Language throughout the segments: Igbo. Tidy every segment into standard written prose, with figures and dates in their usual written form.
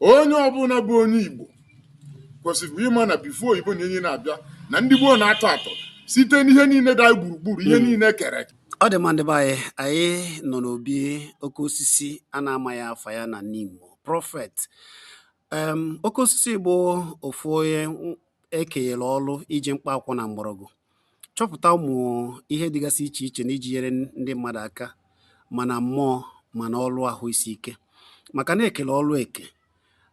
onye ọbụla bụ onye Igbo kwesịrị ịma na bifo Igbo na enyi na-abịa na ndị gboo na-atọ atọ site n'ihe niile dị gburugburu ihe niile kere. Ọ dị mma ndị be anyị nọ n'obi oke osisi a na-amaghị afa ya na Nimo Prophet. Oke osisi bụ ofu onye ekenyere ọrụ iji mkpa akwụ na mgbọrọgwụ chọpụta ụmụ ihe dịgasị iche iche na iji nyere ndị mmadụ aka mana mmụọ mana ọrụ ahụ isi ike. Maka na ekele ọrụ eke,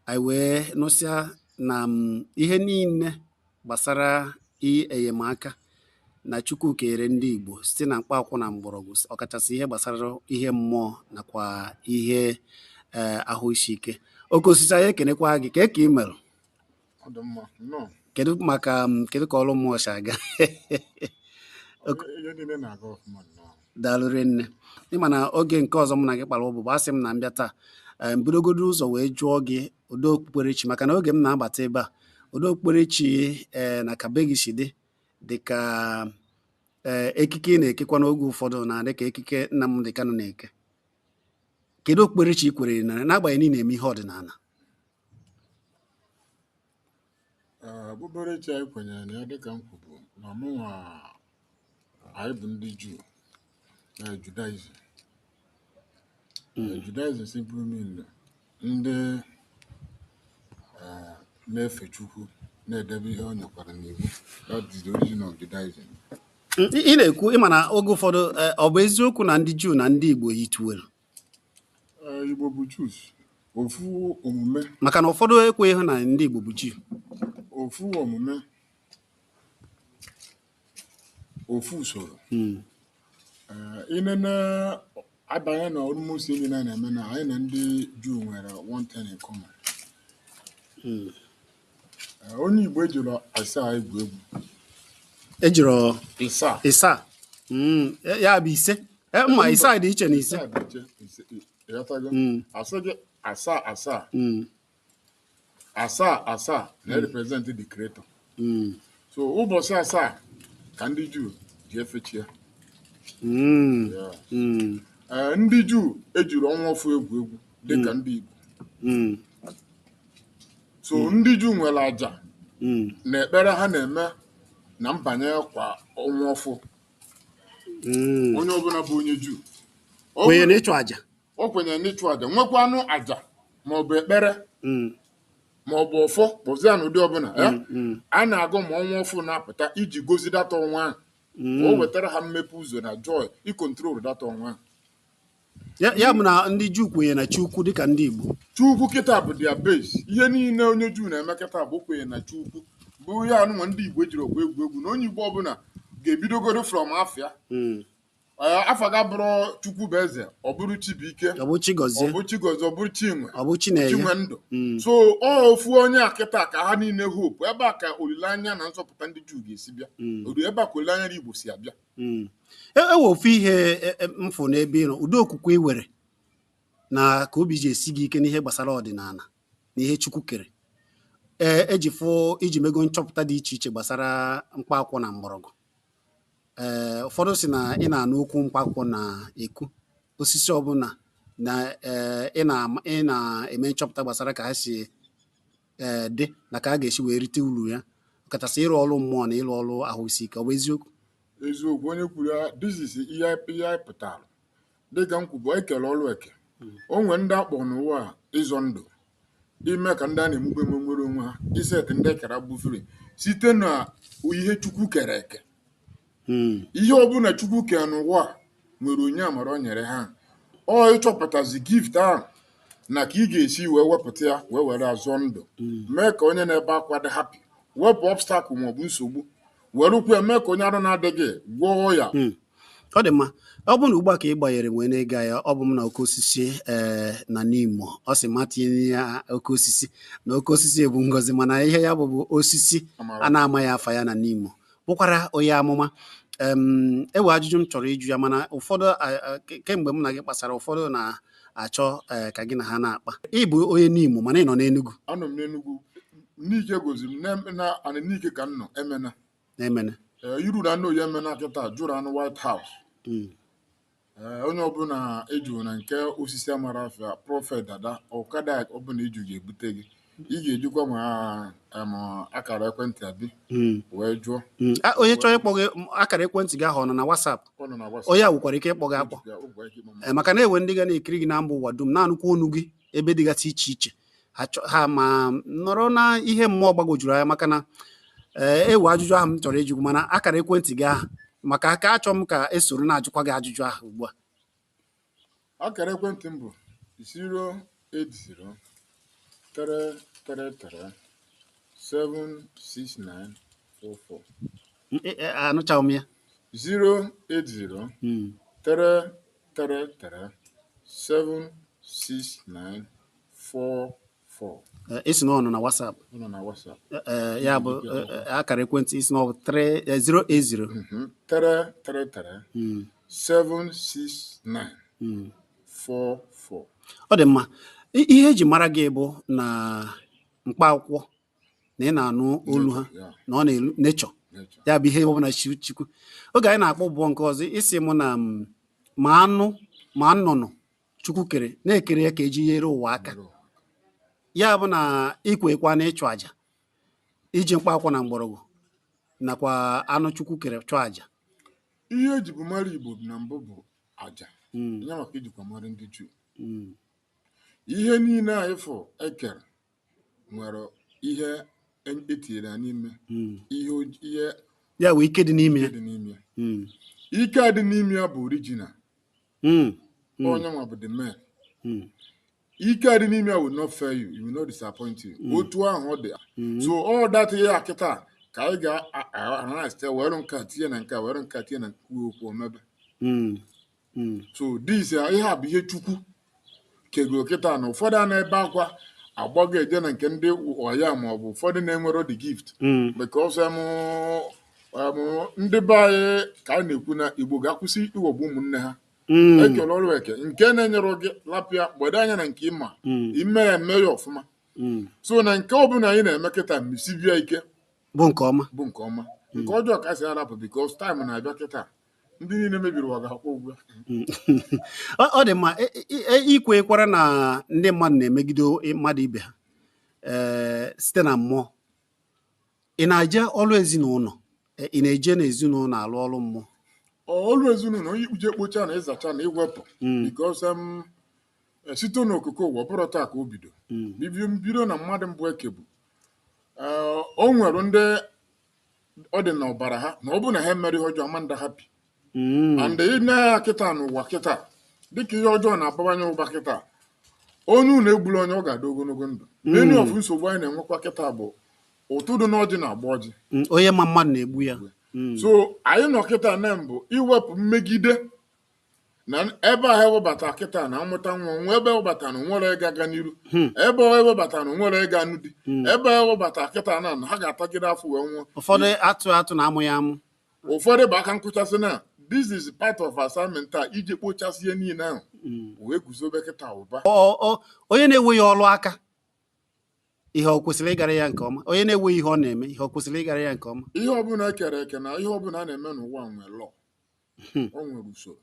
anyị wee nụsịa na ihe niile gbasara enyemaka na Chukwu kere ndị Igbo site na mkpa akwụ na mgbọrọgwụ, ọkachasị ihe gbasara ihe mmụọ nakwa ihe ahụ isi ike. Oke osisi anyị ekenekwa gị, ka ị mere? Kedu ka ọrụ mmụọ si aga? Daalụrị nne. Ịma na oge nke ọzọ mụ na gị kpara ụbụbọ, asị m na mbịa taa mbidogodo ụzọ wee jụọ gị ụdị okpukperechi, maka na oge m na-abata ebe a ụdị okpukperechi na ka be gị si dị ka ekike ị na-ekekwa n'oge ụfọdụ na-adị ka ekike Nnamdị Kanụ na-eke. Kedu okpukperechi ị kwere n'agbanyeghị na eme ihe ọdịnala? Okpukperechi anyị kwenyere na ya dịka m kwuru na mụnwa anyị bụ ndị Juu na Judaism. Judaism simply mean ndị na-efe Chukwu na-edebe ihe o nyekwara n'iwu. That is the origin of Judaism. Ị na-ekwu ịma na oge ụfọdụ ọ bụ eziokwu na ndị Juu na ndị Igbo yituwere? Igbo bụ Jews, ofu omume. Maka na ụfọdụ ekweghị na ndị Igbo bụ Juu. Ofu omume, ofu usoro. Inene abanye na almost ihe na-eme na anyị na ndị Juu nwere one thing in common. Onye Igbo ejiro asaa egwu egwu. Ejiro ịsaa. Ya bụ ise. Ma ịsaa dị iche na ise. Asaa na-represent the creator. So ụbọchị asaa ka ndị Juu ji efechi ya. Ndị Juu ejiri ọnwa ọfụ egwu egwu dịka ndị Igbo. So ndị Juu nwere aja na ekpere ha na-eme na mbanye kwa ọnwa ọfụ. Onye ọbụla bụ onye Juu kwenye n'ịchụ aja. O kwenye n'ịchụ aja, nwekwanụ aja maọbụ ekpere maọbụ ọfọ bụzia n'ụdị ọbụla. A na-agụ ma ọnwa ọfụ na-apụta iji gosi data ọnwa ahụ. O wetara ha mmepe ụzọ na joy ịkontrol data ọnwa ahụ. Ya bụ na ndị Juu kwenye na Chukwu dịka ndị Igbo. Chukwu kịta bụ their base. Ihe niile onye Juu na-eme kịta bụ kwenye na Chukwu. Bụ ya anụnwa ndị Igbo jiri okwu egwu na onye Igbo ọbụla ga-ebidogoro from afịa. Afọ ga bụrụ Chukwu bụ eze, ọ bụrụ Chibuike, ọ bụ Chigozie, ọ bụ Chigozie, ọ bụrụ Chinwe, ọ bụ Chinwe ndụ. So ofu onye akịta ka ha niile hope. Ebe a ka olileanya na nsọpụta ndị Juu ga-esi bịa. Ebe a ka olileanya ndị Igbo si abịa. Ewe ofu ihe mfụ n'ebe ị nọ, ụdị okwukwe ị were na ka obi ji esi gị ike n'ihe gbasara ọdịnala na ihe Chukwu kere. Iji mego nchọpụta dị iche iche gbasara mkpa akwụ na mgbọrọgwụ. Ụfọdụ si na ị na-anụ okwu mkpa akwụ na-ekwu osisi ọbụla na ị na-eme nchọpụta gbasara ka ha si dị na ka a ga-esi wee rite uru ya, ọkachasị ịrụ ọrụ mmụọ na ịrụ ọrụ ahụ isi ike. Ọ bụ eziokwu? Eziokwu. Onye kwuru ya, this is ihe anyị pụtara dịka m kwubu ekele ọrụ eke. O nwere ndị akpọ n'ụwa ịzọ ndụ, ime ka ndị a na-emugbe nwere onwe ha, iset ndị ekere bufere site na ihe Chukwu kere eke. Ihe ọbụla Chukwu kere n'ụwa nwere onye amara o nyere ha. Ọ ịchọpụtazi gift ahụ na ka ị ga-esi wee wepụta ya wee were azọ ndụ, mee ka onye na-ebe akwa dị happy, wepụ obstacle maọbụ nsogbu, were ukwu eme ka onye arụ na-adịghị gwọọ ya. Ọ dị mma. Ọ bụ na ugbu a ka ị gbanyere wee na-ega ya, ọ bụ m na oke osisi na Nimo. Ọ sị ma tinye ya oke osisi na oke osisi bụ ngọzi, mana ihe ya bụ osisi a na-amaghị afa ya na Nimo bụkwara onye amụma. Ewe ajụjụ m chọrọ ịjụ ya, mana ụfọdụ kemgbe m na gị kpasara, ụfọdụ na-achọ ka gị na ha na-akpa. Ị bụ onye Nimo mana ị nọ n'Enugu. Anọ m n'Enugu. N'ike goziri na n'ike ka m nọ Emene. Emene. Iru na anụ oyi Emene kịta jụrụ anụ White House. onye ọbụla eju na nke osisi amara afịa prọfet dada ọkada ọbụla iju ga-ebute gị ị ga-ejikwa ma akara ekwentị abi wee jụọ onye chọrọ ịkpọ gị akara ekwentị gị ahụ ọ nọ na WhatsApp ọ nọ na onye a nwekwara ike ịkpọ gị akpọ WhatsApp ya, maka na enwe ndị ga na-ekiri gị na mba ụwa dum na-anụkwa onu gị ebe dịgasị iche iche ha ma nọrọ na ihe mmụọ gbagwojuru anya maka na ewe ajụjụ ahụ m chọrọ ịjụ mana akara ekwentị gị ahụ maka aka achọ m ka esoro na-ajụkwa gị ajụjụ ahụ ugbu a. akara ekwentị m bụ 08033376944 anụchaghị m ya 08033376944 esi na ọ nọ na WhatsApp ọ nọ na WhatsApp ya bụ akara ekwentị isi na 080 76944 ọ dị mma. Ihe eji mara gị bụ na mkpa akwụkwọ na ị na-anụ olu ha na ọ na-elu nechọ ya bụ ihe ọbụla chukwu oge anyị na-akpọ ụbọ nke ọzọ isi mụ na ma anụ ma nnụnụ chukwu kere na-ekere ya ka eji nyere ụwa aka ya bụ na ikwekwa na ịchụ àjà iji mkpa akwụkwọ na mgbọrọgwụ nakwa anụ chukwu kere chụọ àjà. ihe eji bụ mara Igbo na mbụ bụ àjà ya maka ijikwa mara ndị Juu ihe niile anyị fụ ekere nwere ihe etinyere ya n'ime ihe ya wee ike dị n'ime ya ike dị n'ime ya bụ original onye nwa bụ the man ike dị n'ime ya will not fail you, will not disappoint you. Otu ahụ ọ dị so all that ihe akịta ka anyị ga-analyze were nka tinye na nka were nka tinye na okwu omebe so this ihe a bụ ihe Chukwu kegoro kịta na ụfọdụ a na-ebe akwa agbago eje na nke ndị ọya ma ọ bụ ụfọdụ na-enwero the gift because ndị be anyị ka a na-ekwu na Igbo ga-akwụsị iwogbu ụmụnne ha ekele ọrụ eke nke na-enyere gị lapịa gbado anya na nke ịma ime ya eme ya ọfụma so na nke ọbụla anyị na-eme kịta misibia ike bụ nke ọma nke ọjọọ ka si arapụ because time na-abịa kịta ndị niile mebiri ụwa ga-akwụ ụgwọ ọ dị mma ikwekwara na ndị mmadụ na-emegide mmadụ ibe ha site na mmụọ ị na-eje ọrụ ezinụlọ ị na-eje n'ezinụlọ alụ ọrụ mmụọ ọrụ ezinụlọ onye ikpuchi ekpocha na ịzacha na iwepụ because site n'okoko ụwa bụrụ taa ka o bido na mmadụ mbụ ekebu o nwere ndị ọ dị na ọbara ha na ọ bụ na ha mere ihe ọjọọ amanda hapi and ị na-ya kịta n'ụwa kịta dịka ihe ọjọọ na-abawanye ụba kịta onye unu egbula onye ọ ga-adị ogologo ndụ many of nsogbu anyị na-enwekwa kịta bụ ụtụdụ na ọjị na-agba ọjị onye ma mmadụ na-egbu ya so anyị nọ kịta na mbụ iwepụ mmegide na ebe ahụ ewebata kịta na amụta nwa nwa ebe ewebata na nwere ịga aga n'iru ebe ewebata na nwere ịga anụ di ebe ewebata kịta na ha ga-atagide afọ wee nwụọ ụfọdụ atụ na amụ ya amụ ụfọdụ bụ aka nkụchasị na this is part of assignment a iji kpochasị ihe niile ahụ wee guzobe kịta ụba onye na-enweghị ọrụ aka ihe ọ kwesịrị ịgara ya nke ọma onye na-enweghị ihe ọ na-eme ihe ọ kwesịrị ịgara ya nke ọma ihe ọbụla ekere eke na ihe ọbụla a na-eme n'ụwa nwere lọ o nwere usoro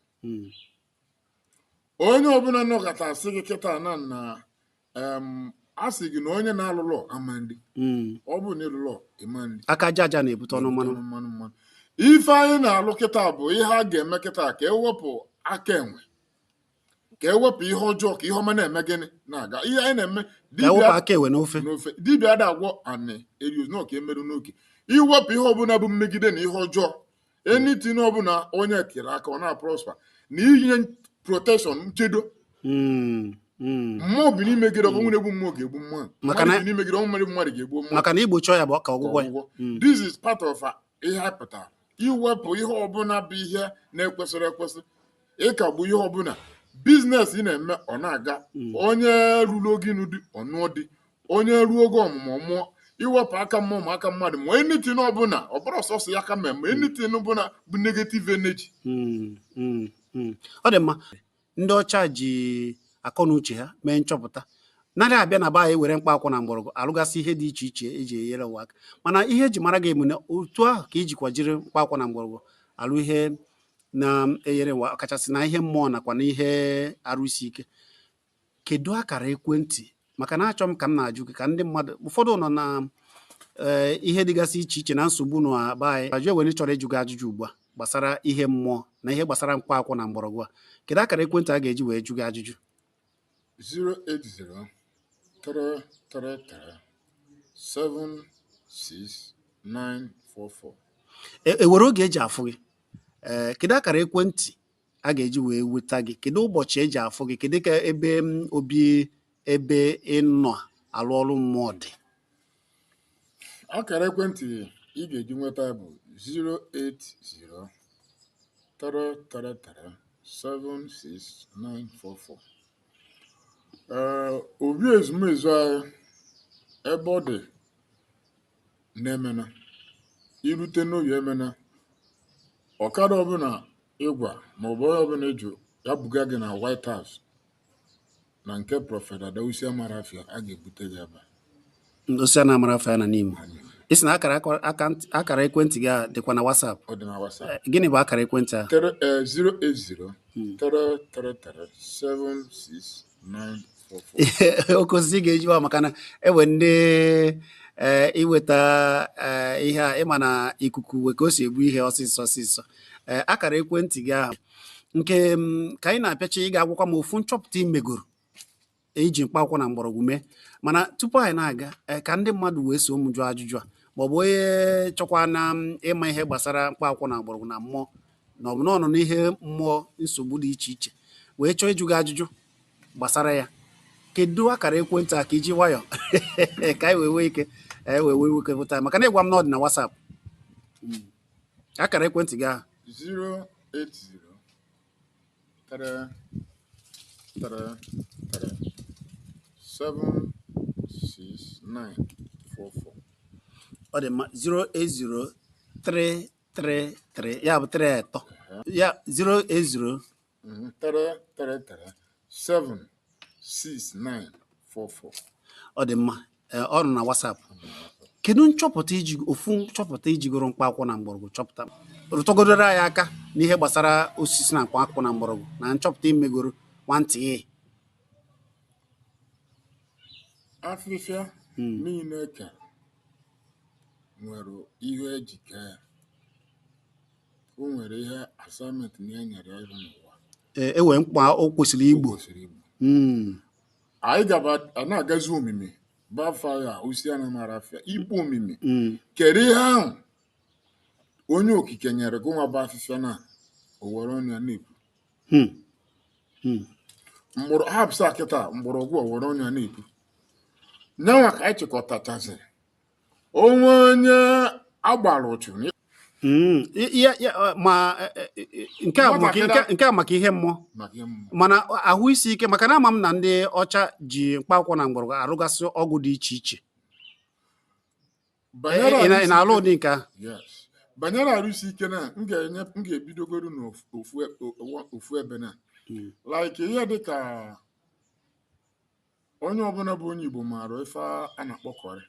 onye ọbụla nọkọta asị gị kịta na asị gị na onye na-alụ lọ ama ndị ọ bụ na ịlụ lọ ịma ndị aka aja na-ebute ọnụ mmanụ ife anyị na-alụ kịta bụ ihe a ga-eme kịta ka ewepụ aka enwe ka ewepụ ihe ọjọọ ka ihe ọma na-eme gịnị na-aga ihe anyị na-eme ewepụ aka enwe n'ofe dibịa da agwọ anị erios na ọka emerụ n'oke iwepụ ihe ọbụla bụ mmegide na ihe ọjọọ enitin ọbụla onye kere aka ọ na-prosper na inye protection nchedo mmụọ bi n'imegide ọbụ nwere egbu mmụọ ga-egbu mmụọ mmadụ n'imegide ọnwụ mere mmadụ ga-egbu mmụọ maka na igbochi ọya bụ ọka ọgwụgwọ ya this is part of ihe a pụtara iwepụ ihe ọbụla bụ ihe na-ekwesịrị ekwesị ịkagbu ihe ọbụla biznes ị na-eme ọ na-aga onye ruru oge ịnụ dị ọnụọ dị onye ruo oge ọmụmụ mụọ iwepụ aka mmụọ ma aka mmadụ ma enitin ọbụla ọ bụrụ ọsọsọ ya ka mmemme enitin ọbụla bụ negative energy ọ dị mma ndị ọcha ji akọ na uche ha mee nchọpụta narị abịa na be anyị were mkpa akwụkwọ na mgbọrọgwụ alụgasị ihe dị iche iche eji enyere ụwa aka mana ihe eji mara gị emu na otu ahụ ka iji kwajiri mkpa akwụkwọ na mgbọrọgwụ alụ ihe na-enyere ụwa ọkachasị na ihe mmụọ nakwa na ihe arụsị ike. Kedu akara ekwentị? Maka na achọ m ka m na-ajụ gị ka ndị mmadụ ụfọdụ nọ na ihe dịgasị iche iche na nsogbu na be anyị ajụ ewere chọrọ ịjụ gị ajụjụ ugbu a gbasara ihe mmụọ na ihe gbasara mkpa akwụ na mgbọrọgwụ a. Kedu akara ekwentị a ga-eji wee jụ gị ajụjụ? 08033376944. Ewere oge eji afụ gị. Kedu akara ekwentị a ga-eji wee weta gị? Kedu ụbọchị eji afụ gị? Kedu ka ebe obi ebe ị nọ alụ ọrụ mmụọ dị? Akara ekwentị ị ga-eji nweta bụ 08033376944. Obi ezumezu anyị ebe ọ dị na-emena irute n'oyi emena ọkada ọbụla ịgwa maọbụ onye ọbụla ịjụ ya buga gị na White House na nke Prọfet Adausi Amarafia a ga-ebute gị ebe Ndosi a na-amara afọ ya na n'Imo. Ị sị na akara ekwentị gị a dịkwa na WhatsApp. ọ dị na WhatsApp. Gịnị bụ akara ekwentị a? 08033376944. Oke osisi ga-ejiwa maka na enwe ndị iweta ihe a ịma na ikuku wee ka o si egbu ihe ọsịsọ ọsịsọ. Akara ekwentị gị ahụ nke ka anyị na-apịacha ị ga-agwakwa m ofu nchọpụta imegoro iji mkpa akwụkwọ na mgbọrọgwụ mee, mana tupu anyị na-aga ka ndị mmadụ wee so m jụọ ajụjụ a maọbụ onye chọkwa na ịma ihe gbasara mkpa akwụkwọ na mgbọrọgwụ na mmụọ na ọ bụ na ọ nọ n'ihe mmụọ nsogbu dị iche iche wee chọọ ịjụ gị ajụjụ gbasara ya, kedu akara ekwentị a ka iji nwayọ ka anyị wee nwee ike wepụta maka na ịgwa m na ọ dị na WhatsApp. Akara ekwentị gị ahụ 08033376944. ọ dị mma. 08033 ya bụ 3 ya 080 3337694. ọ dị mma. Ọ nọ na WhatsApp. Kedu ofu nchọpụta ijigoro mkpa akwụkwọ na mgbọrọgwụ chọpụta rụtọgodoro anyị aka n'ihe gbasara osisi na mkpa akwụkwọ na mgbọrọgwụ na nchọpụta imegoro nwantị? Afịfịa niile ka nwere ihe ejike ya. O nwere ihe assignment na enyere ya n'ụwa. Ewe mkpa o kwesịrị igbo. Anyị na-agazi omimi bafa ya osi Amarafia ikpu omimi. Kedu ihe ahụ onye okike nyere gị nwa bụ afịfịa na owere ọnụ ya na-ekwu? Hapụsa kịta mgbọrọgwụ owere ọnụ ya na-ekwu. Nyanwa ka anyị chịkọtachaziri onwe onye agbara ụchụ ma nke a maka ihe mmụọ mana ahụ isi ike maka na ama m na ndị ọcha ji mkpa akwụkwọ na mgbọrọgwụ arụgasị ọgwụ dị iche iche. Ị na-alụ ụdị nke ahụ? banyere arụsi ike na m ga-ebidogoro n'ofu ebe na like ihe dịka onye ọbụla bụ onye Igbo maara ife a na-akpọ kọrị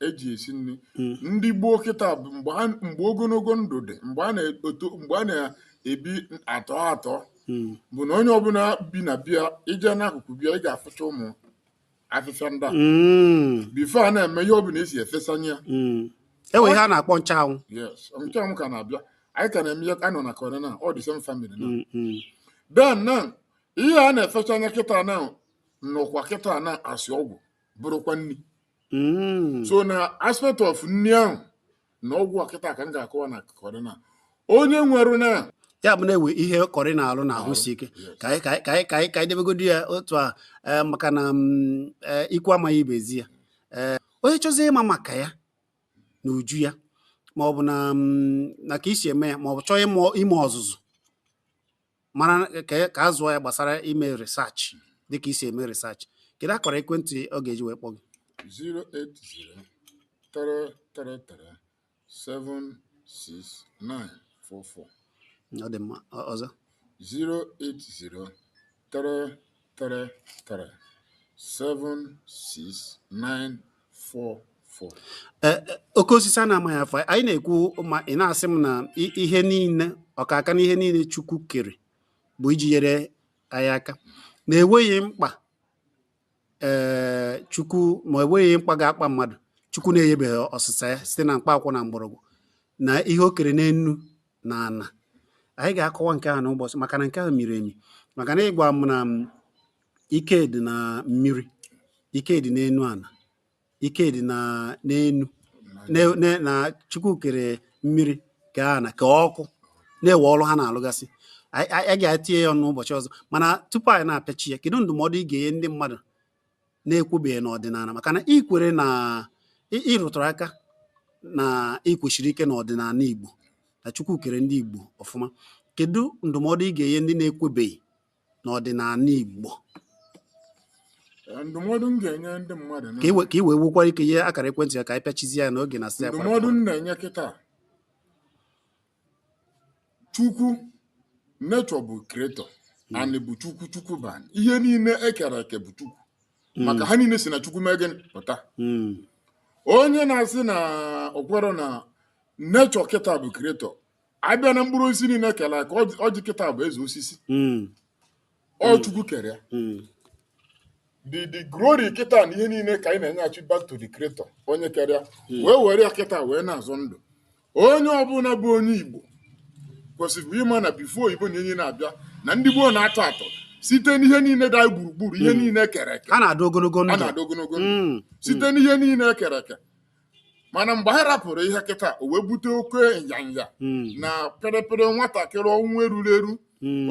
eji esi nri. Ndị gboo kịta bụ mgbe ogologo ndụ dị mgbe a na-ebi atọ bụ na onye ọbụla bi na bịa ije n'akụkụ bịa ị ga-afụcha ụmụ afịfịa ndị a bifo a na-eme ihe ọbụla esi efesanye ya. Enwe ihe a na-akpọ nchanwụ. Nchanwụ ka na-abịa anyị ka na-eme ihe a nọ na kọrị na ọ dị same family na then na ihe a na-efecha anya kịta na nnọkwa kịta na-asị ọgwụ bụrụkwa nri. So na aspect of nri ahụ na ọgwụ a kịta ka m ga-akọwa na kọrị na onye nwere na ya bụ na-ewe ihe kọrị na-alụ na ahụ isi ike ka anyị debegodi ya otu a maka na ikwu amaghị ibezi ya. Onye chọzie ịma maka ya na uju ya ma ọ bụ na ka isi eme ya ma ọ bụ chọọ ime ọzụzụ mara ka a zụọ ya gbasara ime research dịka isi eme research, kedu akara ekwentị ọ ga-eji wee kpọọ gị? 08033376944. Ọ dị mma. Ọzọ 08033376944. 4. Oke osisi a na-amaghị afọ anyị na-ekwu ma ị na-asị m na ihe niile ọkaka na ihe niile Chukwu kere bụ iji nyere anyị aka na-enweghị mkpa Chukwu ma enweghị mkpa ga-akpa mmadụ Chukwu na-enyebeghị ọsịsa ya site na mkpa akwụkwọ na mgbọrọgwụ na ihe o kere n'enu na ana. Anyị ga-akọwa nke ahụ n'ụbọchị maka na nke ahụ miri emi maka na ịgwa m na ike dị na mmiri, ike dị n'enu ana, ike dị n'enu na Chukwu kere mmiri ka ana ka ọkụ na-ewe ọrụ ha na-alụgasị. Anyị ga-etinye ya n'ụbọchị ọzọ mana tupu anyị na-apịachi ya, kedu ndụmọdụ ị ga-enye ndị mmadụ na-ekwebeghị n'ọdịnala maka na ikwere na ịrụtụrụ aka na ikwesịrị ike n'ọdịnala Igbo na Chukwu kere ndị Igbo ọfụma, kedu ndụmọdụ ị ga-enye ndị na-ekwebeghị n'ọdịnala Igbo? Ndụmọdụ m ga-enye ndị mmadụ ka i wee nwekwara ike ihe akara ekwentị ya ka anyị pịachizie ya n'oge na asị ya. Ndụmọdụ m na-enye kịta, Chukwu nature bụ creator and bụ Chukwu bụ anyị. Ihe niile ekere eke bụ Chukwu maka ha niile si na Chukwu mee gịnị pụta. Onye na-asị na okwero na nature kịta bụ creator, abịa na mkpụrụ osisi niile ekere aka ọjị kịta bụ eze osisi, ọ Chukwu kere ya. The glory kịta na ihe niile ka anyị na-enyehachi back to the creator onye kere ya wee were ya kịta wee na-azọ ndụ. Onye ọbụla bụ onye Igbo kwesịrị ịma na before Igbo na enyi na-abịa na ndị gboo na-atọ atọ site n'ihe niile dị gburugburu, ihe niile ekere eke a na-adị ogologo ndụ site n'ihe niile ekere eke. Mana mgbe ha rapụrụ ihe kịta o wee bute oke nyanya na pere nwatakịrị ọnwụ eruru eru,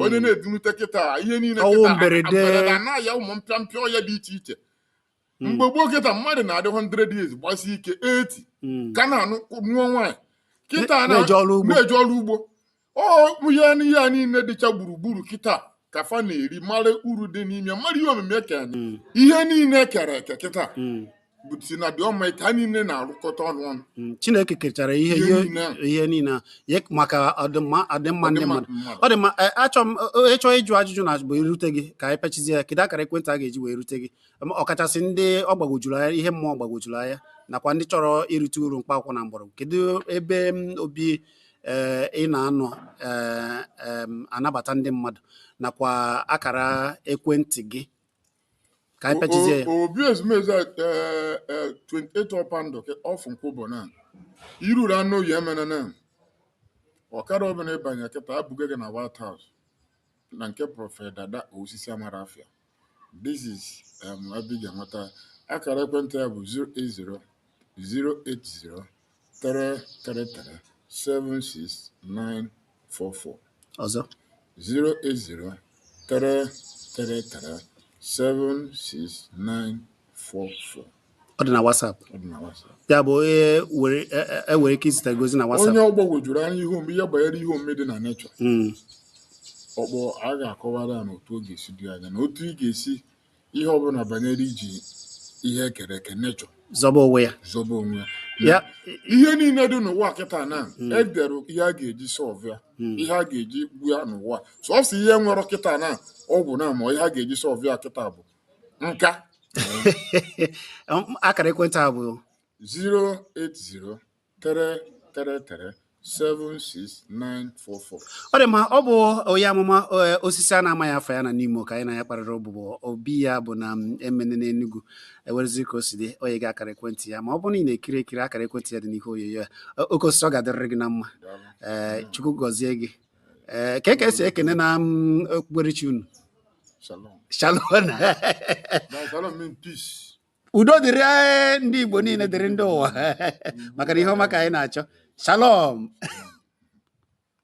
onye na-edunute kịta ihe niile kịta mberede anaghị ụmụ mpịampịa ọya dị iche iche. Mgbe gboo kịta mmadụ na-adị 100 years gbasi ike 80 ka na-anụ nụọ nwaanyị kịta na-eje ọrụ ugbo. Ihe a niile dịcha gburugburu kịta ka fa na-eri mara uru dị n'ime mara ihe omume ka anyị ihe niile kere eke kịta bụ si na dị ọma ka niile na-arụkọta ọnụ. Chineke kechara ihe niile maka ọdịmma ndị mmadụ. Ọ dị mma, ịchọ ịjụ ajụjụ na bụ irute gị ka anyị pechizie ya, kedu akara ekwentị a ga-eji wee rute gị ọkachasị ndị ọ gbagwojuru anya, ihe mmụọ gbagwojuru anya nakwa ndị chọrọ irite uru mkpa akwụkwọ na mgbọrọgwụ? Kedu ebe obi ị na-anọ anabata ndị mmadụ nakwa akara ekwentị gị ka anyị pechizie ya? Obi ezumezu 28 ọpandụ ọfụ nkwụbọ na iruru anụ oyi emene na ọkara ọbụla ịbanye kịta abụga gị na White House na nke Prọfet Dada Osisi Amarafia. This is ebe ị ga-enweta akara ekwentị ya bụ 080-333-76944 ọzọ 080-333-76944. ọ dị na WhatsApp. Ya bụ ewere ike izite gozi na WhatsApp. Onye ọgbagwojuru anya ihe banyere ihe omume dị na nature ọkpọ a ga-akọwara ya na otu ọ ga-esi dị anya na otu ị ga-esi ihe ọbụla banyere iji ihe ekere eke nature zọba onwe ya. Ihe niile dị n'ụwa kịta na edere ihe a ga-eji solve ya, ihe a ga-eji gbuo ya n'ụwa. Sọsọ ihe nwere kịta na ọgwụ na ma ihe a ga-eji solve ya kịta bụ nka. Akara ekwentị a bụ 080-333-76944. Ọ dị mma, ọ bụ onye amụma osisi a na-amaghị afọ ya na n'Imo ka anyị na ya kparịrị ọbụbụ obi ya bụ na Emene n'Enugu ewerezi ka o si dị onye ga akara ekwentị ya ma ọ bụrụ na ị na-ekiri ekiri akara ekwentị ya dị n'ihe onyonyo ya. Oke osisi ọ ga-adịrịrị gị na mma. Chukwu gọzie gị. Ka esi ekene na okpukperechi unu? Shalom. Udo dịrị ndị Igbo niile, dịrị ndị ụwa maka na ihe ọma ka anyị na-achọ. Shalom.